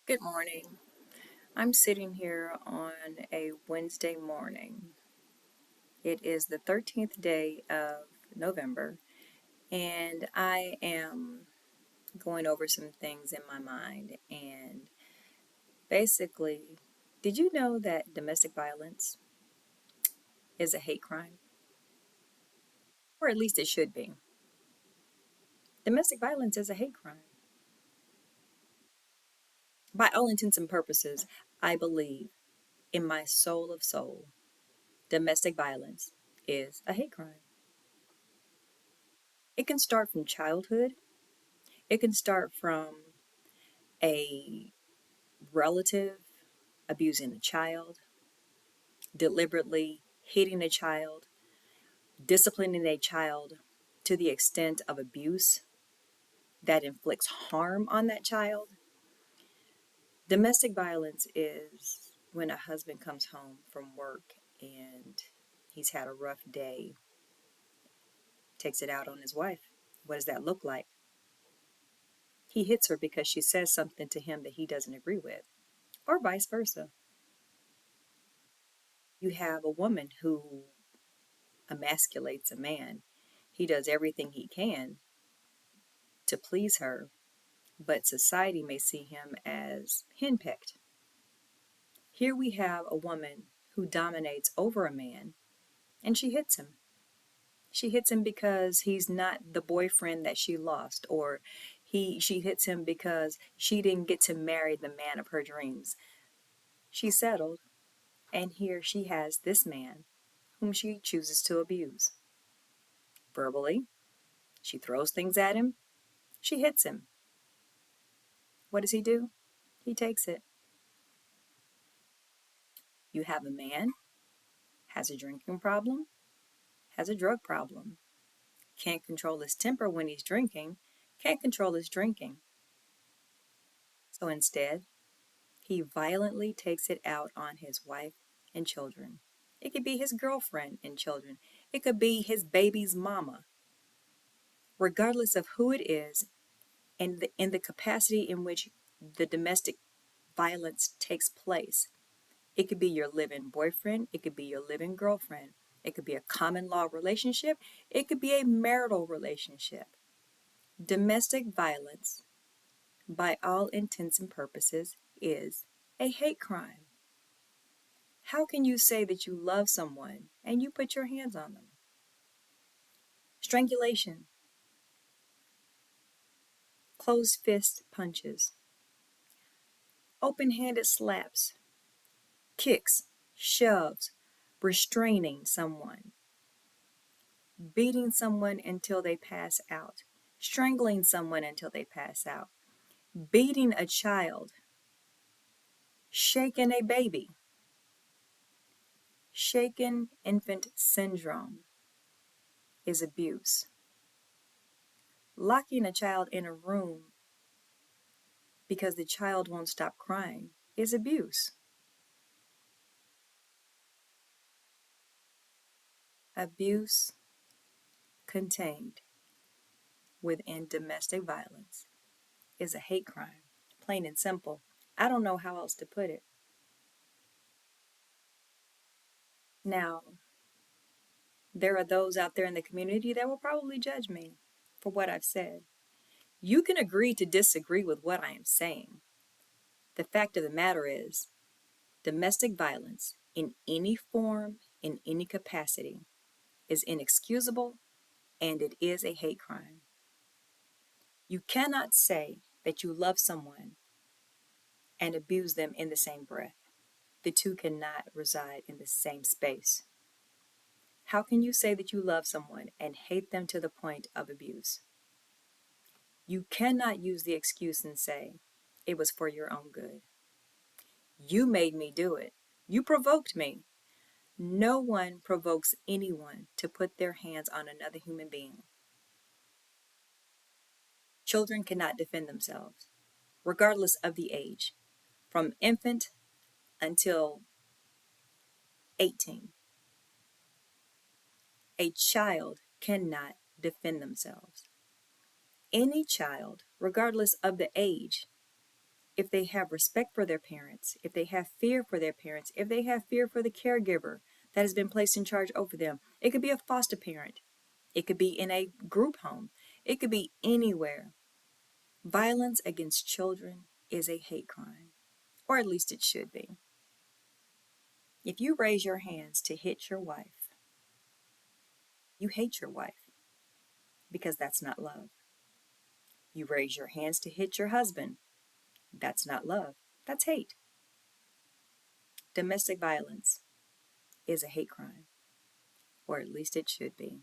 Good morning. I'm sitting here on a Wednesday morning. It is the 13th day of November, and I am going over some things in my mind. And basically, did you know that domestic violence is a hate crime? Or at least it should be. Domestic violence is a hate crime. By all intents and purposes, I believe in my soul of soul, domestic violence is a hate crime. It can start from childhood. It can start from a relative abusing a child, deliberately hitting a child, disciplining a child to the extent of abuse that inflicts harm on that child. Domestic violence is when a husband comes home from work and he's had a rough day, takes it out on his wife. What does that look like? He hits her because she says something to him that he doesn't agree with, or vice versa. You have a woman who emasculates a man. He does everything he can to please her, but society may see him as henpecked. Here we have a woman who dominates over a man and she hits him. She hits him because he's not the boyfriend that she lost, or she hits him because she didn't get to marry the man of her dreams. She settled, and here she has this man whom she chooses to abuse. Verbally, she throws things at him, she hits him. What does he do? He takes it. You have a man, has a drinking problem, has a drug problem, can't control his temper when he's drinking, can't control his drinking. So instead, he violently takes it out on his wife and children. It could be his girlfriend and children. It could be his baby's mama. Regardless of who it is and in the capacity in which the domestic violence takes place, it could be your live-in boyfriend, it could be your live-in girlfriend, it could be a common law relationship, it could be a marital relationship. Domestic violence, by all intents and purposes, is a hate crime. How can you say that you love someone and you put your hands on them? Strangulation, closed fist punches, open handed slaps, kicks, shoves, restraining someone, beating someone until they pass out, strangling someone until they pass out, beating a child, shaking a baby, shaken infant syndrome is abuse. Locking a child in a room because the child won't stop crying is abuse. Abuse contained within domestic violence is a hate crime, plain and simple. I don't know how else to put it. Now, there are those out there in the community that will probably judge me for what I've said. You can agree to disagree with what I am saying. The fact of the matter is, domestic violence in any form, in any capacity, is inexcusable and it is a hate crime. You cannot say that you love someone and abuse them in the same breath. The two cannot reside in the same space. How can you say that you love someone and hate them to the point of abuse? You cannot use the excuse and say, it was for your own good. You made me do it. You provoked me. No one provokes anyone to put their hands on another human being. Children cannot defend themselves, regardless of the age, from infant until 18. A child cannot defend themselves. Any child, regardless of the age, if they have respect for their parents, if they have fear for their parents, if they have fear for the caregiver that has been placed in charge over them. It could be a foster parent. It could be in a group home. It could be anywhere. Violence against children is a hate crime, or at least it should be. If you raise your hands to hit your wife, you hate your wife because that's not love. You raise your hands to hit your husband, that's not love, that's hate. Domestic violence is a hate crime, or at least it should be.